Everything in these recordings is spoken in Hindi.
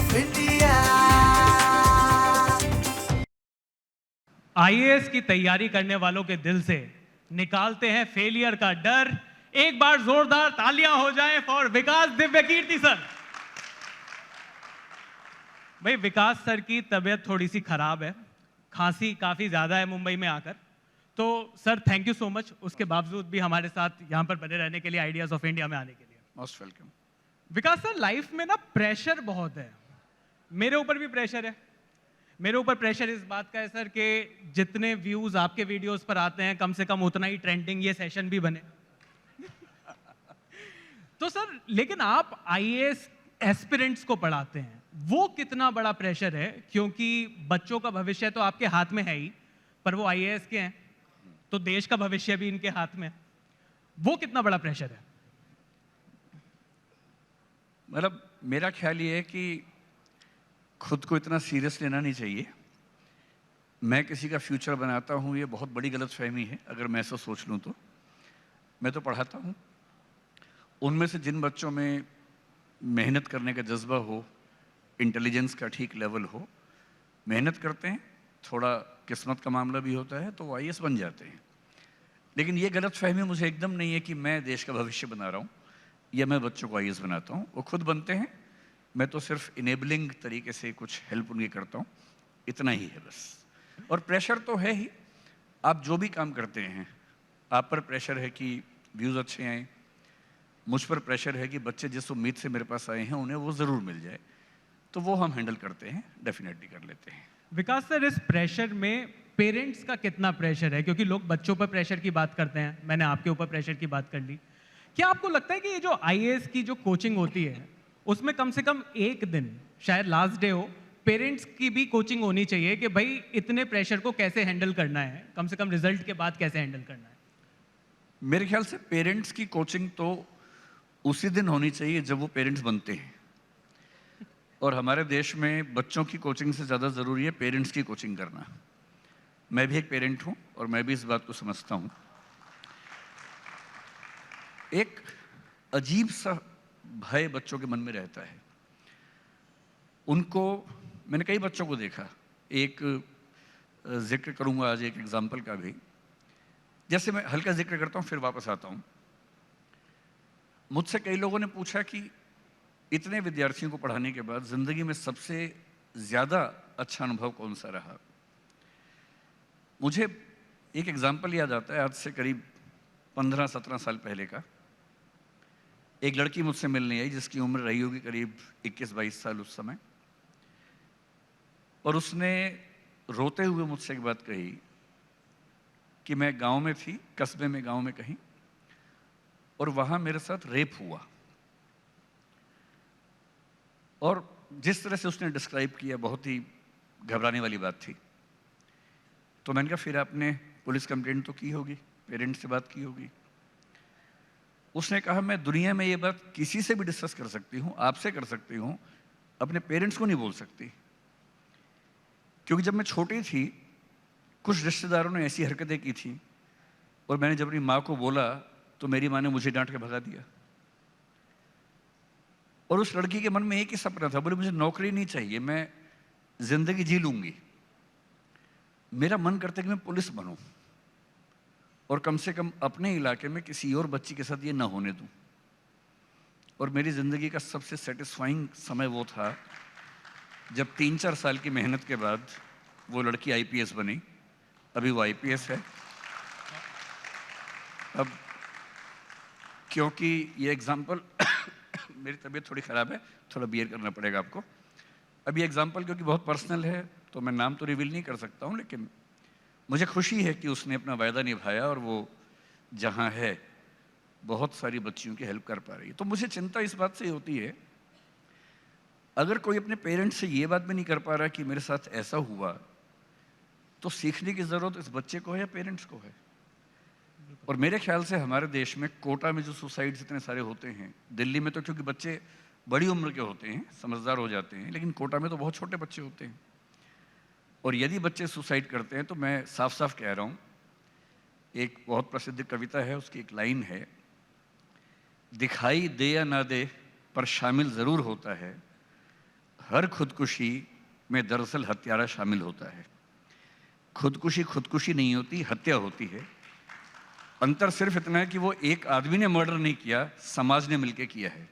Of India. आईएएस की तैयारी करने वालों के दिल से निकालते हैं फेलियर का डर। एक बार जोरदार तालियां हो जाएं फॉर विकास दिव्यकीर्ति सर। भाई विकास सर की तबीयत थोड़ी सी खराब है, खांसी काफी ज्यादा है मुंबई में आकर। तो sir thank you so much, उसके बावजूद भी हमारे साथ यहां पर बने रहने के लिए, आइडियाज ऑफ इंडिया में आने के लिए। Most welcome. Vikas sir, life में ना प्रेशर बहुत है, मेरे ऊपर भी प्रेशर है। मेरे ऊपर प्रेशर इस बात का है सर कि जितने व्यूज आपके वीडियोस पर आते हैं, कम से कम उतना ही ट्रेंडिंग ये सेशन भी बने। तो सर लेकिन आप आईएएस एस्पिरेंट्स को पढ़ाते हैं, वो कितना बड़ा प्रेशर है? क्योंकि बच्चों का भविष्य तो आपके हाथ में है ही, पर वो आईएएस के हैं तो देश का भविष्य भी इनके हाथ में है। वो कितना बड़ा प्रेशर है? मतलब मेरा ख्याल ये है कि खुद को इतना सीरियस लेना नहीं चाहिए। मैं किसी का फ्यूचर बनाता हूँ, ये बहुत बड़ी गलतफहमी है अगर मैं ऐसा सोच लूँ तो। मैं तो पढ़ाता हूँ, उनमें से जिन बच्चों में मेहनत करने का जज्बा हो, इंटेलिजेंस का ठीक लेवल हो, मेहनत करते हैं, थोड़ा किस्मत का मामला भी होता है तो वो आईएएस बन जाते हैं। लेकिन ये गलतफहमी मुझे एकदम नहीं है कि मैं देश का भविष्य बना रहा हूँ या मैं बच्चों को आईएएस बनाता हूँ। वो खुद बनते हैं, मैं तो सिर्फ इनेबलिंग तरीके से कुछ हेल्प उनकी करता हूँ, इतना ही है बस। और प्रेशर तो है ही, आप जो भी काम करते हैं आप पर प्रेशर है कि व्यूज़ अच्छे आएँ, मुझ पर प्रेशर है कि बच्चे जिस उम्मीद से मेरे पास आए हैं उन्हें वो ज़रूर मिल जाए, तो वो हम हैंडल करते हैं, डेफिनेटली कर लेते हैं। विकास सर, इस प्रेशर में पेरेंट्स का कितना प्रेशर है? क्योंकि लोग बच्चों पर प्रेशर की बात करते हैं, मैंने आपके ऊपर प्रेशर की बात कर ली। क्या आपको लगता है कि ये जो आईएएस की जो कोचिंग होती है उसमें कम से कम एक दिन, शायद लास्ट डे हो, पेरेंट्स की भी कोचिंग होनी चाहिए कि भाई इतने प्रेशर को कैसे हैंडल करना है, कम से कम रिजल्ट के बाद कैसे हैंडल करना है? मेरे ख्याल से पेरेंट्स की कोचिंग तो उसी दिन होनी चाहिए जब वो पेरेंट्स बनते हैं, और हमारे देश में बच्चों की कोचिंग से ज़्यादा ज़रूरी है पेरेंट्स की कोचिंग करना। मैं भी एक पेरेंट हूँ और मैं भी इस बात को समझता हूँ। एक अजीब सा भय बच्चों के मन में रहता है। उनको, मैंने कई बच्चों को देखा, एक जिक्र करूँगा आज एक एग्जाम्पल का भी। जैसे मैं हल्का जिक्र करता हूँ फिर वापस आता हूँ। मुझसे कई लोगों ने पूछा कि इतने विद्यार्थियों को पढ़ाने के बाद ज़िंदगी में सबसे ज़्यादा अच्छा अनुभव कौन सा रहा। मुझे एक एग्जाम्पल याद आता है, आज से करीब 15-17 साल पहले का। एक लड़की मुझसे मिलने आई जिसकी उम्र रही होगी करीब 21-22 साल उस समय, और उसने रोते हुए मुझसे एक बात कही कि मैं गांव में थी, कस्बे में, गांव में कहीं, और वहां मेरे साथ रेप हुआ। और जिस तरह से उसने डिस्क्राइब किया, बहुत ही घबराने वाली बात थी। तो मैंने कहा फिर आपने पुलिस कंप्लेंट तो की होगी, पेरेंट्स से बात की होगी। उसने कहा मैं दुनिया में ये बात किसी से भी डिस्कस कर सकती हूँ, आपसे कर सकती हूँ, अपने पेरेंट्स को नहीं बोल सकती। क्योंकि जब मैं छोटी थी कुछ रिश्तेदारों ने ऐसी हरकतें की थी, और मैंने जब अपनी माँ को बोला तो मेरी माँ ने मुझे डांट के भगा दिया। और उस लड़की के मन में एक ही सपना था, बोले मुझे नौकरी नहीं चाहिए, मैं जिंदगी जी लूंगी, मेरा मन करता है कि मैं पुलिस बनूं और कम से कम अपने इलाके में किसी और बच्ची के साथ ये ना होने दूं। और मेरी ज़िंदगी का सबसे सेटिस्फाइंग समय वो था जब 3-4 साल की मेहनत के बाद वो लड़की आईपीएस बनी। अभी वो आईपीएस है। अब क्योंकि ये एग्जाम्पल मेरी तबीयत थोड़ी ख़राब है, थोड़ा बियर करना पड़ेगा आपको। अब ये एग्जाम्पल क्योंकि बहुत पर्सनल है तो मैं नाम तो रिवील नहीं कर सकता हूँ, लेकिन मुझे खुशी है कि उसने अपना वायदा निभाया और वो जहाँ है बहुत सारी बच्चियों की हेल्प कर पा रही है। तो मुझे चिंता इस बात से होती है, अगर कोई अपने पेरेंट्स से ये बात भी नहीं कर पा रहा कि मेरे साथ ऐसा हुआ, तो सीखने की ज़रूरत इस बच्चे को है या पेरेंट्स को है। और मेरे ख्याल से हमारे देश में कोटा में जो सुसाइड्स इतने सारे होते हैं, दिल्ली में तो क्योंकि बच्चे बड़ी उम्र के होते हैं, समझदार हो जाते हैं, लेकिन कोटा में तो बहुत छोटे बच्चे होते हैं। और यदि बच्चे सुसाइड करते हैं तो मैं साफ साफ कह रहा हूँ, एक बहुत प्रसिद्ध कविता है, उसकी एक लाइन है, दिखाई दे या ना दे पर शामिल ज़रूर होता है, हर खुदकुशी में दरअसल हत्यारा शामिल होता है। खुदकुशी खुदकुशी नहीं होती, हत्या होती है। अंतर सिर्फ इतना है कि वो एक आदमी ने मर्डर नहीं किया, समाज ने मिलकर किया है।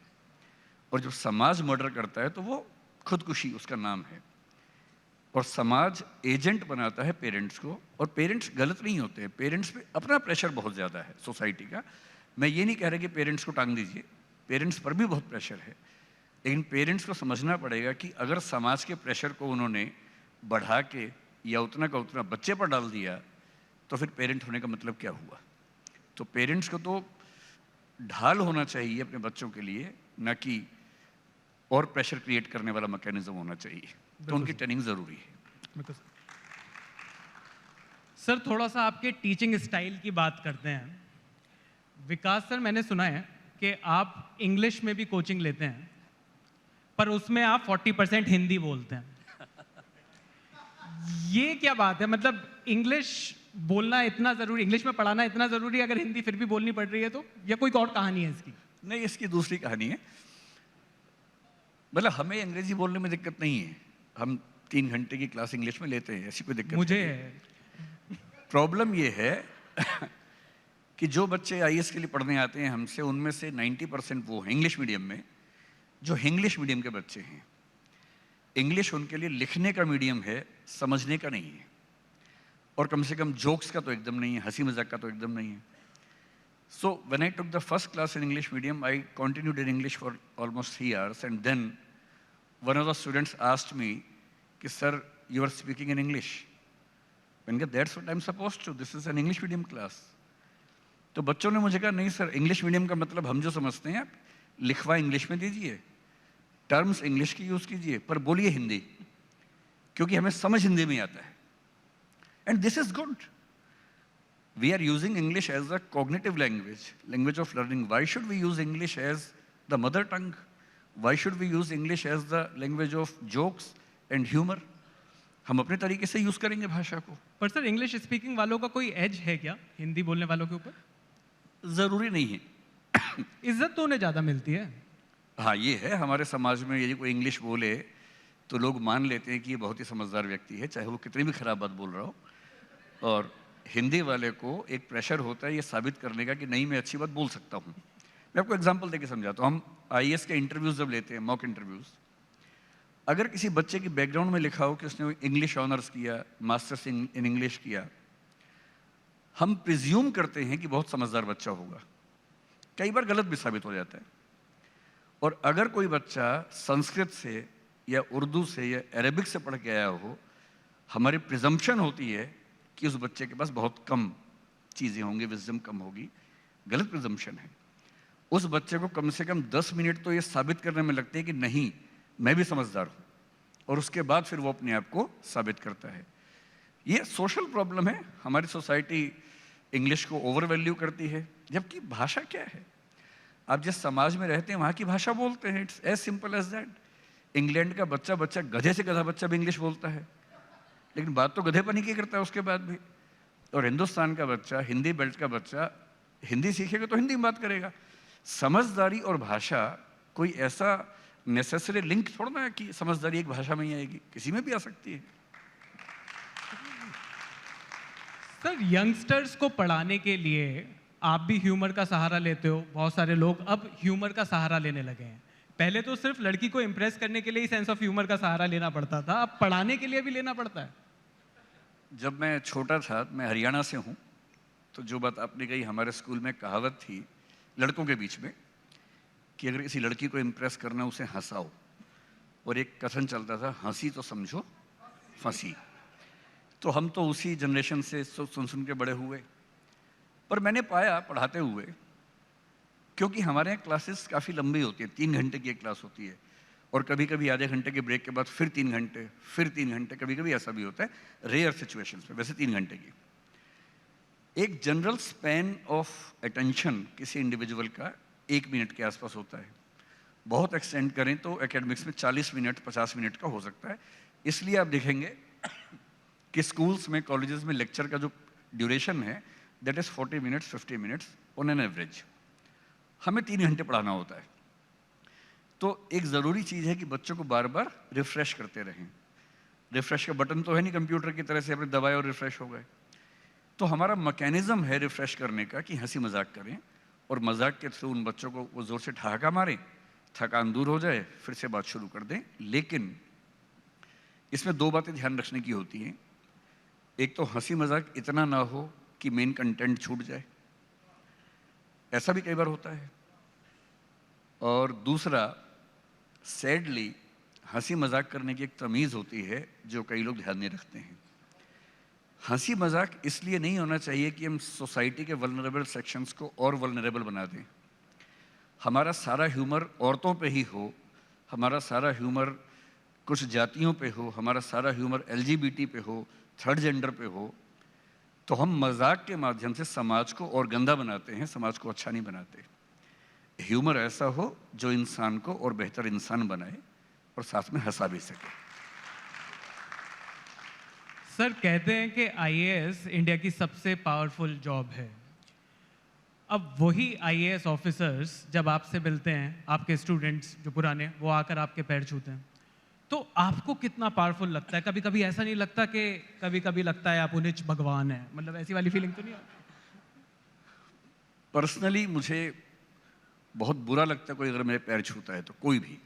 और जब समाज मर्डर करता है तो वो खुदकुशी उसका नाम है। और समाज एजेंट बनाता है पेरेंट्स को, और पेरेंट्स गलत नहीं होते हैं। पेरेंट्स पे अपना प्रेशर बहुत ज़्यादा है सोसाइटी का। मैं ये नहीं कह रहा कि पेरेंट्स को टांग दीजिए, पेरेंट्स पर भी बहुत प्रेशर है, लेकिन पेरेंट्स को समझना पड़ेगा कि अगर समाज के प्रेशर को उन्होंने बढ़ा के या उतना का उतना बच्चे पर डाल दिया तो फिर पेरेंट होने का मतलब क्या हुआ। तो पेरेंट्स को तो ढाल होना चाहिए अपने बच्चों के लिए, ना कि और प्रेशर क्रिएट करने वाला मैकेनिज्म होना चाहिए। तो उनकी ट्रेनिंग ज़रूरी है। बिल्कुल सर। थोड़ा सा आपके टीचिंग स्टाइल की बात करते हैं। विकास सर, मैंने सुना है कि आप इंग्लिश में भी कोचिंग लेते हैं, पर उसमें आप 40% हिंदी बोलते हैं। ये क्या बात है? मतलब इंग्लिश बोलना इतना जरूरी, इंग्लिश में पढ़ाना इतना जरूरी, अगर हिंदी फिर भी बोलनी पड़ रही है तो? या कोई और कहानी है इसकी? नहीं, इसकी दूसरी कहानी है। मतलब हमें अंग्रेजी बोलने में दिक्कत नहीं है, हम 3 घंटे की क्लास इंग्लिश में लेते हैं, ऐसी कोई दिक्कत मुझे नहीं है। प्रॉब्लम ये है कि जो बच्चे आईएएस के लिए पढ़ने आते हैं हमसे, उनमें से 90% वो हैं इंग्लिश मीडियम में, जो इंग्लिश मीडियम के बच्चे हैं। इंग्लिश उनके लिए लिखने का मीडियम है, समझने का नहीं है। और कम से कम जोक्स का तो एकदम नहीं है, हंसी मजाक का तो एकदम नहीं है। So when I took the first class in English medium, I continued in English for almost 3 hours, and then one of the students asked me, कि sir, you are speaking in English. मैंने कहा that's what I'm supposed to. This is an English medium class. तो बच्चों ने मुझे कहा नहीं सर, इंग्लिश मीडियम का मतलब हम जो समझते हैं, आप लिखवा इंग्लिश में दीजिए, टर्म्स इंग्लिश की यूज कीजिए, पर बोलिए हिंदी, क्योंकि हमें समझ हिंदी में आता है। And this is good. We are using English as a cognitive language, language of learning. Why should we use English as the mother tongue? Why should we use English as the language of jokes and humor? हम अपने तरीके से यूज करेंगे भाषा को। पर सर, इंग्लिश स्पीकिंग वालों का कोई एज है क्या हिंदी बोलने वालों के ऊपर? जरूरी नहीं है। इज्जत तो उन्हें ज्यादा मिलती है। हाँ, ये है हमारे समाज में, यदि कोई इंग्लिश बोले तो लोग मान लेते हैं कि ये बहुत ही समझदार व्यक्ति है, चाहे वो कितनी भी खराब बात बोल रहा हो। और हिंदी वाले को एक प्रेशर होता है ये साबित करने का कि नहीं, मैं अच्छी बात बोल सकता हूँ। मैं आपको एग्जांपल देके समझाता हूँ। हम आईएएस के इंटरव्यूज जब लेते हैं, मॉक इंटरव्यूज, अगर किसी बच्चे की बैकग्राउंड में लिखा हो कि उसने इंग्लिश ऑनर्स किया, मास्टर्स इन इंग्लिश किया, हम प्रिज्यूम करते हैं कि बहुत समझदार बच्चा होगा। कई बार गलत भी साबित हो जाता है। और अगर कोई बच्चा संस्कृत से या उर्दू से या अरेबिक से पढ़ के आया हो, हमारी प्रिजम्पशन होती है कि उस बच्चे के पास बहुत कम चीज़ें होंगी, विजडम कम होगी। गलत प्रिजम्पशन है। उस बच्चे को कम से कम 10 मिनट तो ये साबित करने में लगते हैं कि नहीं, मैं भी समझदार हूँ, और उसके बाद फिर वो अपने आप को साबित करता है। ये सोशल प्रॉब्लम है। हमारी सोसाइटी इंग्लिश को ओवर वैल्यू करती है, जबकि भाषा क्या है? आप जिस समाज में रहते हैं वहाँ की भाषा बोलते हैं। It's as simple as that. England का बच्चा गधे से गधा बच्चा भी इंग्लिश बोलता है, लेकिन बात तो गधेपनी की करता है उसके बाद भी। और हिंदुस्तान का बच्चा, हिंदी बेल्ट का बच्चा हिंदी सीखेगा तो हिंदी में बात करेगा। समझदारी और भाषा कोई ऐसा नेसेसरी लिंक थोड़ा ना है कि समझदारी एक भाषा में ही आएगी, किसी में भी आ सकती है। सर, यंगस्टर्स को पढ़ाने के लिए आप भी ह्यूमर का सहारा लेते हो। बहुत सारे लोग अब ह्यूमर का सहारा लेने लगे हैं। पहले तो सिर्फ लड़की को इम्प्रेस करने के लिए ही सेंस ऑफ ह्यूमर का सहारा लेना पड़ता था, अब पढ़ाने के लिए भी लेना पड़ता है। जब मैं छोटा था, मैं हरियाणा से हूँ, तो जो बात आपने कही, हमारे स्कूल में कहावत थी लड़कों के बीच में कि अगर किसी लड़की को इम्प्रेस करना, उसे हंसाओ। और एक कथन चलता था, हंसी तो समझो फंसी। तो हम तो उसी जनरेशन से सुन सुन के बड़े हुए। पर मैंने पाया पढ़ाते हुए, क्योंकि हमारे यहाँ क्लासेस काफ़ी लंबी होती है, 3 घंटे की एक क्लास होती है, और कभी कभी आधे घंटे के ब्रेक के बाद फिर 3 घंटे, फिर 3 घंटे, कभी कभी ऐसा भी होता है रेयर सिचुएशंस में, वैसे 3 घंटे की। एक जनरल स्पैन ऑफ अटेंशन किसी इंडिविजुअल का 1 मिनट के आसपास होता है। बहुत एक्सटेंड करें तो एकेडमिक्स में 40 मिनट 50 मिनट का हो सकता है। इसलिए आप देखेंगे कि स्कूल्स में, कॉलेजेस में लेक्चर का जो ड्यूरेशन है that is 40 minutes 50 minutes on an average. हमें 3 घंटे पढ़ाना होता है। तो एक ज़रूरी चीज़ है कि बच्चों को बार बार रिफ़्रेश करते रहें। रिफ़्रेश का बटन तो है नहीं कंप्यूटर की तरह से आपने दबाए और रिफ़्रेश हो गए। तो हमारा मैकेनिज़्म है रिफ़्रेश करने का कि हंसी मजाक करें और मजाक के थ्रू उन बच्चों को वो ज़ोर से ठहाका मारें, थकान दूर हो जाए, फिर से बात शुरू कर दें। लेकिन इसमें दो बातें ध्यान रखने की होती हैं। एक तो हंसी मजाक इतना ना हो कि मेन कंटेंट छूट जाए, ऐसा भी कई बार होता है। और दूसरा, सैडली हंसी मजाक करने की एक तमीज़ होती है जो कई लोग ध्यान नहीं रखते हैं। हंसी मजाक इसलिए नहीं होना चाहिए कि हम सोसाइटी के वल्नरेबल सेक्शंस को और वल्नरेबल बना दें। हमारा सारा ह्यूमर औरतों पे ही हो, हमारा सारा ह्यूमर कुछ जातियों पे हो, हमारा सारा ह्यूमर एलजीबीटी पे हो, थर्ड जेंडर पे हो, तो हम मजाक के माध्यम से समाज को और गंदा बनाते हैं, समाज को अच्छा नहीं बनाते। ह्यूमर ऐसा हो जो इंसान को और बेहतर इंसान बनाए और साथ में हंसा भी सके। सर, कहते हैं कि आईएएस इंडिया की सबसे पावरफुल जॉब है। अब वही आईएएस ऑफिसर्स जब आपसे मिलते हैं, आपके स्टूडेंट्स जो पुराने, वो आकर आपके पैर छूते हैं, तो आपको कितना पावरफुल लगता है? कभी कभी ऐसा नहीं लगता कि कभी कभी लगता है आप उन्हें भगवान है, मतलब ऐसी वाली फीलिंग तो नहीं आती? पर्सनली मुझे बहुत बुरा लगता है कोई अगर मेरे पैर छूता है तो, कोई भी।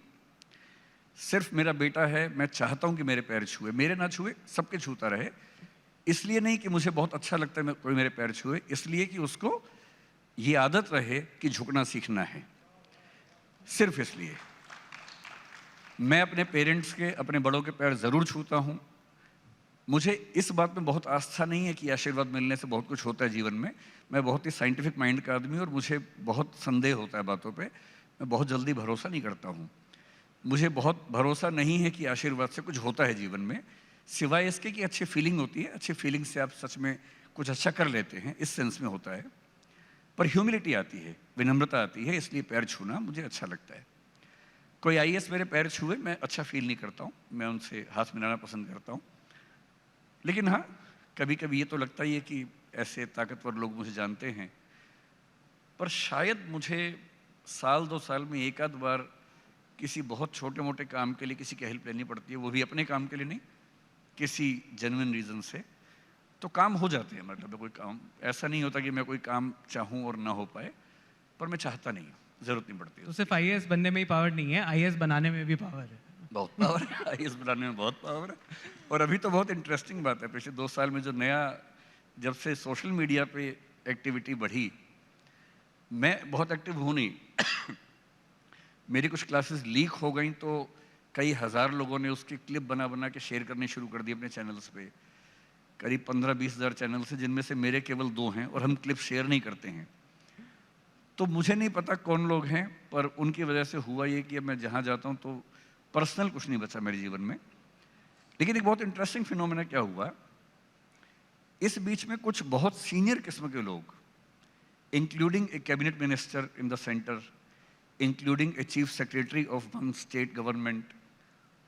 सिर्फ मेरा बेटा है, मैं चाहता हूं कि मेरे पैर छुए, मेरे ना छुए, सबके छूता रहे। इसलिए नहीं कि मुझे बहुत अच्छा लगता है कोई मेरे पैर छुए, इसलिए कि उसको ये आदत रहे कि झुकना सीखना है। सिर्फ इसलिए मैं अपने पेरेंट्स के, अपने बड़ों के पैर ज़रूर छूता हूँ। मुझे इस बात में बहुत आस्था नहीं है कि आशीर्वाद मिलने से बहुत कुछ होता है जीवन में। मैं बहुत ही साइंटिफिक माइंड का आदमी हूँ और मुझे बहुत संदेह होता है बातों पे। मैं बहुत जल्दी भरोसा नहीं करता हूँ। मुझे बहुत भरोसा नहीं है कि आशीर्वाद से कुछ होता है जीवन में, सिवाय इसके कि अच्छी फीलिंग होती है। अच्छी फीलिंग से आप सच में कुछ अच्छा कर लेते हैं, इस सेंस में होता है। पर ह्यूमिलिटी आती है, विनम्रता आती है, इसलिए पैर छूना मुझे अच्छा लगता है। कोई आईएएस मेरे पैर छुए, मैं अच्छा फील नहीं करता हूँ, मैं उनसे हाथ मिलाना पसंद करता हूँ। लेकिन हाँ, कभी कभी ये तो लगता ही है कि ऐसे ताकतवर लोग मुझे जानते हैं। पर शायद मुझे साल 2 साल में एक आध बार किसी बहुत छोटे मोटे काम के लिए किसी की हेल्प लेनी पड़ती है, वो भी अपने काम के लिए नहीं, किसी जेन्युइन रीज़न से। तो काम हो जाते हैं, मतलब कोई काम ऐसा नहीं होता कि मैं कोई काम चाहूँ और ना हो पाए, पर मैं चाहता नहीं हूँ, ज़रूरत नहीं पड़ती। तो सिर्फ आईएएस बनने में ही पावर नहीं है, आईएएस बनाने में भी पावर है। बहुत पावर है, आईएएस बनाने में बहुत पावर है। और अभी तो बहुत इंटरेस्टिंग बात है, पिछले 2 साल में जो नया, जब से सोशल मीडिया पे एक्टिविटी बढ़ी, मैं बहुत एक्टिव हूँ नहीं मेरी कुछ क्लासेस लीक हो गई तो कई हज़ार लोगों ने उसकी क्लिप बना बना के शेयर करने शुरू कर दिए अपने चैनल्स पे। करीब 15-20 हज़ार चैनल्स हैं, जिनमें से मेरे केवल 2 हैं और हम क्लिप शेयर नहीं करते हैं। तो मुझे नहीं पता कौन लोग हैं, पर उनकी वजह से हुआ ये कि अब मैं जहाँ जाता हूँ तो पर्सनल कुछ नहीं बचा मेरे जीवन में। लेकिन एक बहुत इंटरेस्टिंग फिनोमेना क्या हुआ, इस बीच में कुछ बहुत सीनियर किस्म के लोग, including A cabinet minister in the centre, including a chief secretary of one state government,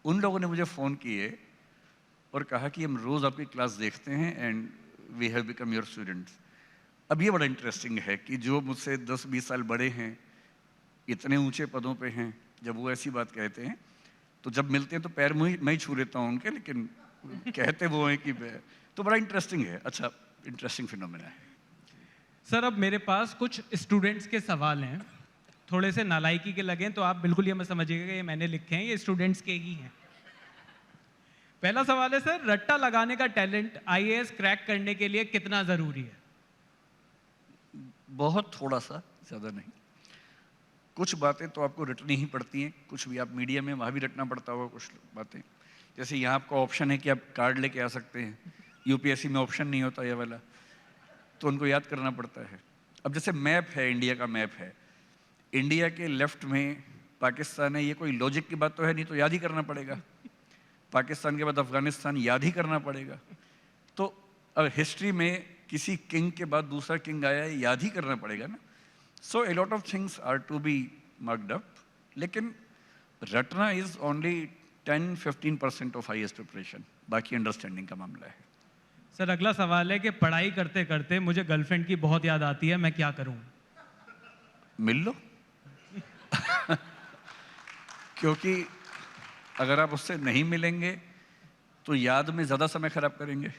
उन लोगों ने मुझे फ़ोन किए और कहा कि हम रोज़ आपकी क्लास देखते हैं and we have become your students. अब ये बड़ा इंटरेस्टिंग है कि जो मुझसे 10-20 साल बड़े हैं, इतने ऊंचे पदों पे हैं, जब वो ऐसी बात कहते हैं तो जब मिलते हैं तो पैर मैं ही छू लेता हूँ उनके, लेकिन कहते वो हैं कि तो बड़ा इंटरेस्टिंग है। अच्छा, इंटरेस्टिंग फिनोमेना है। सर, अब मेरे पास कुछ स्टूडेंट्स के सवाल हैं, थोड़े से नालायकी के लगें तो आप बिल्कुल ये मत समझिएगा कि ये मैंने लिखे हैं, ये स्टूडेंट्स के ही हैं। पहला सवाल है सर, रट्टा लगाने का टैलेंट आईएएस क्रैक करने के लिए कितना जरूरी है? बहुत थोड़ा सा, ज़्यादा नहीं। कुछ बातें तो आपको रटनी ही पड़ती हैं, कुछ भी आप मीडिया में वहाँ भी रटना पड़ता होगा कुछ बातें। जैसे यहाँ आपका ऑप्शन है कि आप कार्ड लेके आ सकते हैं, यूपीएससी में ऑप्शन नहीं होता ये वाला, तो उनको याद करना पड़ता है। अब जैसे मैप है, इंडिया का मैप है, इंडिया के लेफ्ट में पाकिस्तान है, ये कोई लॉजिक की बात तो है नहीं, तो याद ही करना पड़ेगा। पाकिस्तान के बाद अफगानिस्तान याद ही करना पड़ेगा। तो अब हिस्ट्री में किसी किंग के बाद दूसरा किंग आया है, याद ही करना पड़ेगा ना। So a lot of things are to be marked up, लेकिन रटना is only 10-15% of highest preparation, बाकी अंडरस्टैंडिंग का मामला है। सर, अगला सवाल है कि पढ़ाई करते करते मुझे गर्लफ्रेंड की बहुत याद आती है, मैं क्या करूं? मिल लो क्योंकि अगर आप उससे नहीं मिलेंगे तो याद में ज़्यादा समय खराब करेंगे,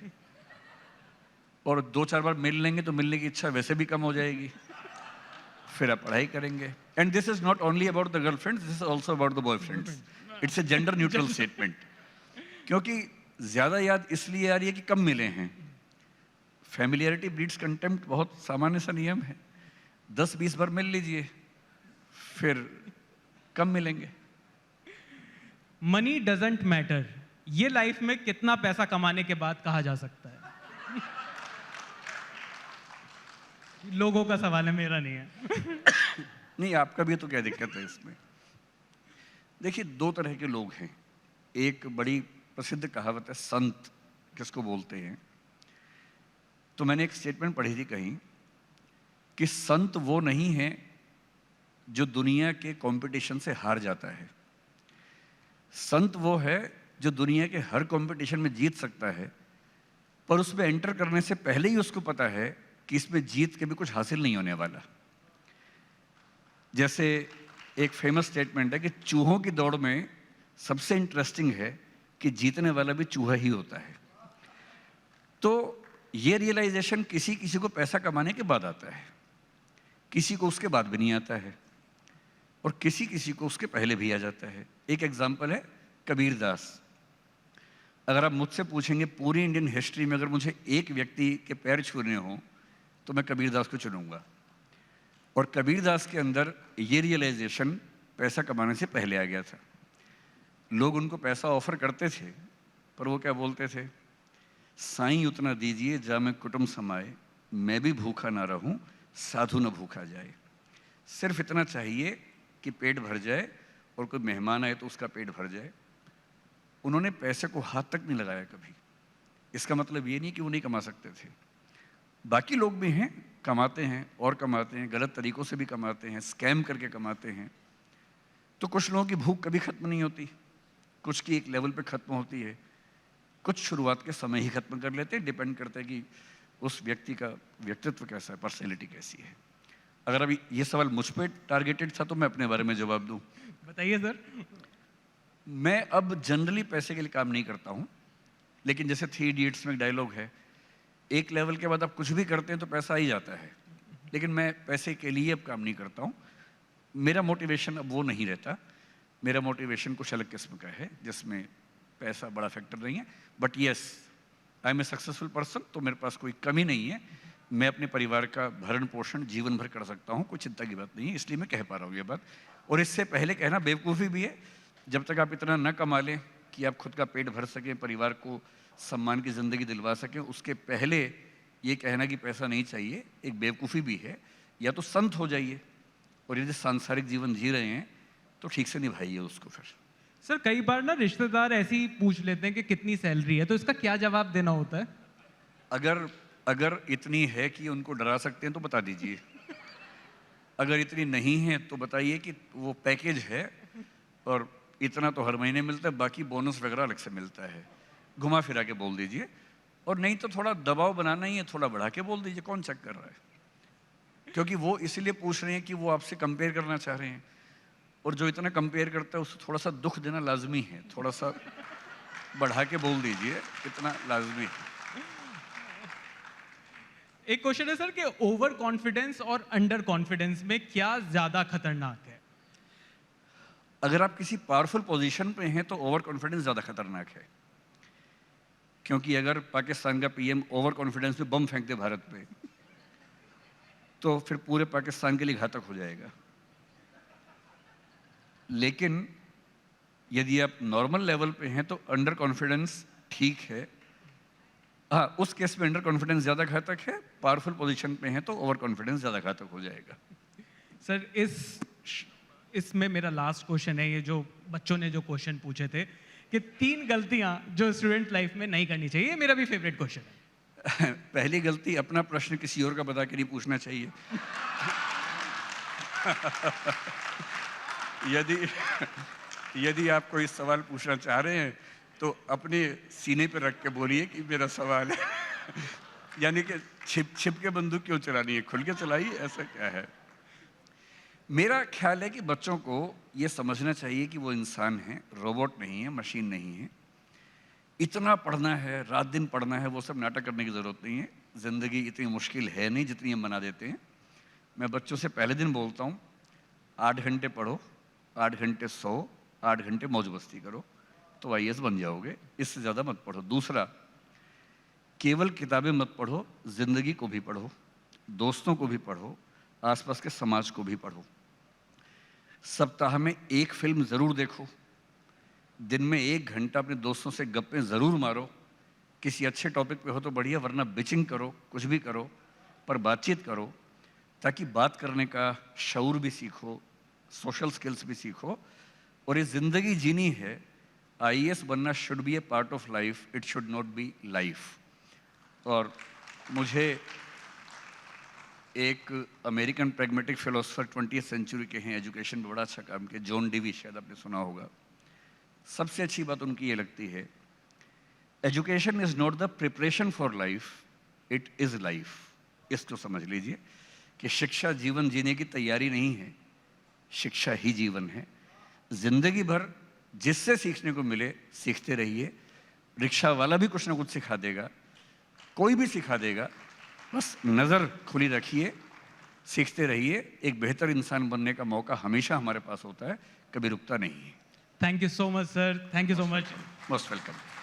और 2-4 बार मिल लेंगे तो मिलने की इच्छा वैसे भी कम हो जाएगी, फिर आप पढ़ाई करेंगे। And this is not only about the girlfriends, this is also about the boyfriends. It's a gender neutral statement. क्योंकि ज़्यादा याद इसलिए आ रही है कि कम मिले हैं। फैमिलियरिटी ब्रीड्स कंटेम्प्ट बहुत सामान्य सा नियम है। 10-20 बार मिल लीजिए, फिर कम मिलेंगे। मनी डजंट मैटर, ये लाइफ में कितना पैसा कमाने के बाद कहा जा सकता है? लोगों का सवाल है, मेरा नहीं है। नहीं, आपका भी है तो क्या दिक्कत है इसमें? देखिए, 2 तरह के लोग हैं। एक बड़ी प्रसिद्ध कहावत है, संत किसको बोलते हैं। तो मैंने एक स्टेटमेंट पढ़ी थी कहीं कि संत वो नहीं है जो दुनिया के कंपटीशन से हार जाता है। संत वो है जो दुनिया के हर कंपटीशन में जीत सकता है, पर उसमें एंटर करने से पहले ही उसको पता है कि इसमें जीत के भी कुछ हासिल नहीं होने वाला। जैसे एक फेमस स्टेटमेंट है कि चूहों की दौड़ में सबसे इंटरेस्टिंग है कि जीतने वाला भी चूहा ही होता है। तो ये रियलाइजेशन किसी किसी को पैसा कमाने के बाद आता है, किसी को उसके बाद भी नहीं आता है, और किसी किसी को उसके पहले भी आ जाता है। एक एग्जाम्पल है कबीर दास। अगर आप मुझसे पूछेंगे पूरी इंडियन हिस्ट्री में अगर मुझे एक व्यक्ति के पैर छूने हों तो मैं कबीर दास को चुनूंगा। और कबीर दास के अंदर ये रियलाइजेशन पैसा कमाने से पहले आ गया था। लोग उनको पैसा ऑफर करते थे, पर वो क्या बोलते थे, साईं उतना दीजिए जा मैं कुटुंब समाए, मैं भी भूखा ना रहूं साधु न भूखा जाए। सिर्फ इतना चाहिए कि पेट भर जाए और कोई मेहमान आए तो उसका पेट भर जाए। उन्होंने पैसे को हाथ तक नहीं लगाया कभी। इसका मतलब ये नहीं कि वो नहीं कमा सकते थे। बाकी लोग भी हैं, कमाते हैं और कमाते हैं, गलत तरीकों से भी कमाते हैं, स्कैम करके कमाते हैं। तो कुछ लोगों की भूख कभी खत्म नहीं होती, कुछ की एक लेवल पे खत्म होती है, कुछ शुरुआत के समय ही खत्म कर लेते हैं। डिपेंड करता है कि उस व्यक्ति का व्यक्तित्व कैसा है, पर्सनैलिटी कैसी है। अगर अभी ये सवाल मुझ पर टारगेटेड था तो मैं अपने बारे में जवाब दूं। बताइए सर। मैं अब जनरली पैसे के लिए काम नहीं करता हूं, लेकिन जैसे 3 इडियट्स में एक डायलॉग है, एक लेवल के बाद आप कुछ भी करते हैं तो पैसा आ ही जाता है। लेकिन मैं पैसे के लिए अब काम नहीं करता हूं। मेरा मोटिवेशन अब वो नहीं रहता। मेरा मोटिवेशन कुछ अलग किस्म का है जिसमें पैसा बड़ा फैक्टर नहीं है। But yes, I am a successful person, तो मेरे पास कोई कमी नहीं है। मैं अपने परिवार का भरण पोषण जीवन भर कर सकता हूँ, कोई चिंता की बात नहीं है। इसलिए मैं कह पा रहा हूँ ये बात। और इससे पहले कहना बेवकूफ़ी भी है। जब तक आप इतना न कमा लें कि आप खुद का पेट भर सकें, परिवार को सम्मान की ज़िंदगी दिलवा सकें, उसके पहले ये कहना कि पैसा नहीं चाहिए एक बेवकूफ़ी भी है। या तो संत हो जाइए, और यदि सांसारिक जीवन जी रहे हैं तो ठीक से निभाइए उसको। फिर सर कई बार ना रिश्तेदार ऐसे ही पूछ लेते हैं कि कितनी सैलरी है, तो इसका क्या जवाब देना होता है? अगर इतनी है कि उनको डरा सकते हैं तो बता दीजिए। अगर इतनी नहीं है तो बताइए कि वो पैकेज है और इतना तो हर महीने मिलता है, बाकी बोनस वगैरह अलग से मिलता है। घुमा फिरा के बोल दीजिए। और नहीं तो थोड़ा दबाव बनाना ही है, थोड़ा बढ़ा के बोल दीजिए, कौन चेक कर रहा है। क्योंकि वो इसलिए पूछ रहे हैं कि वो आपसे कंपेयर करना चाह रहे हैं, और जो इतना कंपेयर करता है उसको थोड़ा सा दुख देना लाजमी है। थोड़ा सा बढ़ा के बोल दीजिए, इतना लाजमी है। एक क्वेश्चन है सर कि ओवर कॉन्फिडेंस और अंडर कॉन्फिडेंस में क्या ज्यादा खतरनाक है? अगर आप किसी पावरफुल पोजीशन पे हैं तो ओवर कॉन्फिडेंस ज़्यादा खतरनाक है। क्योंकि अगर पाकिस्तान का पीएम ओवर कॉन्फिडेंस में बम फेंक दे भारत पे, तो फिर पूरे पाकिस्तान के लिए घातक हो जाएगा। लेकिन यदि आप नॉर्मल लेवल पे हैं तो अंडर कॉन्फिडेंस ठीक है। हाँ, उस केस में अंडर कॉन्फिडेंस ज़्यादा घातक है। पावरफुल पोजीशन पे हैं तो ओवर कॉन्फिडेंस ज़्यादा घातक हो जाएगा। सर इसमें मेरा लास्ट क्वेश्चन है, ये जो बच्चों ने जो क्वेश्चन पूछे थे कि 3 गलतियां जो स्टूडेंट लाइफ में नहीं करनी चाहिए, ये मेरा भी फेवरेट क्वेश्चन है। पहली गलती, अपना प्रश्न किसी और का बता के नहीं पूछना चाहिए। यदि आप कोई सवाल पूछना चाह रहे हैं तो अपने सीने पे रख के बोलिए कि मेरा सवाल है। यानी कि छिप के बंदूक क्यों चलानी है, खुल के चलाइए, ऐसा क्या है। मेरा ख्याल है कि बच्चों को ये समझना चाहिए कि वो इंसान है, रोबोट नहीं है, मशीन नहीं है। इतना पढ़ना है, रात दिन पढ़ना है, वो सब नाटक करने की ज़रूरत नहीं है। ज़िंदगी इतनी मुश्किल है नहीं जितनी हम बना देते हैं। मैं बच्चों से पहले दिन बोलता हूँ, 8 घंटे पढ़ो, 8 घंटे सो, 8 घंटे मौज मस्ती करो, तो आईएएस बन जाओगे। इससे ज़्यादा मत पढ़ो। दूसरा, केवल किताबें मत पढ़ो, ज़िंदगी को भी पढ़ो, दोस्तों को भी पढ़ो, आसपास के समाज को भी पढ़ो। सप्ताह में एक फिल्म ज़रूर देखो, दिन में 1 घंटा अपने दोस्तों से गप्पें ज़रूर मारो। किसी अच्छे टॉपिक पे हो तो बढ़िया, वरना बिचिंग करो, कुछ भी करो, पर बातचीत करो, ताकि बात करने का शऊर भी सीखो, सोशल स्किल्स भी सीखो। और ये ज़िंदगी जीनी है, आईएएस बनना should be A part of life, it should not be life. और मुझे एक American pragmatic philosopher 20th century के हैं, एजुकेशन में बड़ा अच्छा काम किया, जॉन डीवी, शायद आपने सुना होगा। सबसे अच्छी बात उनकी ये लगती है, education is not the preparation for life, it is life. इसको समझ लीजिए कि शिक्षा जीवन जीने की तैयारी नहीं है, शिक्षा ही जीवन है। जिंदगी भर जिससे सीखने को मिले सीखते रहिए। रिक्शा वाला भी कुछ ना कुछ सिखा देगा, कोई भी सिखा देगा, बस नज़र खुली रखिए, सीखते रहिए। एक बेहतर इंसान बनने का मौका हमेशा हमारे पास होता है, कभी रुकता नहीं है। Thank you so much sir, thank you so much. Most welcome.